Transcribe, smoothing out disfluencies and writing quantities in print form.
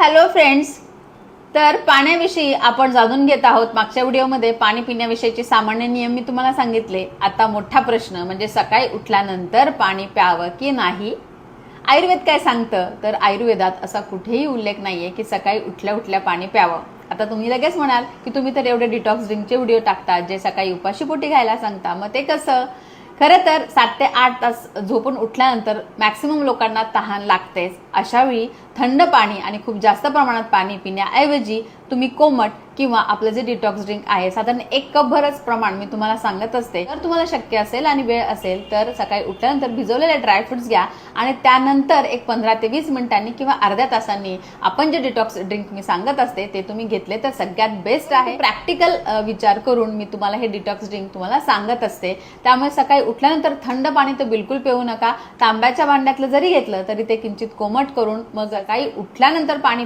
Hello friends, तर पाण्याविषयी आपण जाणून घेत आहोत. मागच्या व्हिडिओमध्ये पाणी पिण्याविषयीचे सामान्य नियम मी तुम्हाला सांगितले. आता मोठा प्रश्न म्हणजे सकाळी उठल्यानंतर पाणी प्यावं की नाही. आयुर्वेद काय सांगतं, तर आयुर्वेदात असा कुठेही उल्लेख नाहीये की सकाळी उठल्या उठल्या पाणी प्यावं. आता तुम्ही लगेच म्हणाल की तुम्ही तर एवढे डिटॉक्स ड्रिंकचे व्हिडिओ टाकतात जे सकाळी उपाशीपोटी घ्यायला सांगता, मग ते कसं. खरं तर 7 ते 8 तास झोपून उठल्यानंतर मॅक्सिमम लोकांना तहान लागतेच. अशावेळी थंड पाणी आणि खूप जास्त प्रमाणात पाणी पिण्याऐवजी तुम्ही कोमट किंवा आपलं जे डिटॉक्स ड्रिंक आहे साधारण 1 कप भरच प्रमाण मी तुम्हाला सांगत असते. जर तुम्हाला शक्य असेल आणि वेळ असेल तर सकाळी उठल्यानंतर भिजवलेले ड्रायफ्रुट्स घ्या आणि त्यानंतर एक 15 ते 20 मिनिटांनी किंवा अर्ध्या तासांनी आपण जे डिटॉक्स ड्रिंक मी सांगत असते ते तुम्ही घेतले तर सगळ्यात बेस्ट आहे. प्रॅक्टिकल विचार करून मी तुम्हाला हे डिटॉक्स ड्रिंक तुम्हाला सांगत असते. त्यामुळे सकाळी उठल्यानंतर थंड पाणी तर बिलकुल पिऊ नका. तांब्याच्या भांड्यातलं जरी घेतलं तरी ते किंचित कोमट करून मग सकाळी उठल्यानंतर पाणी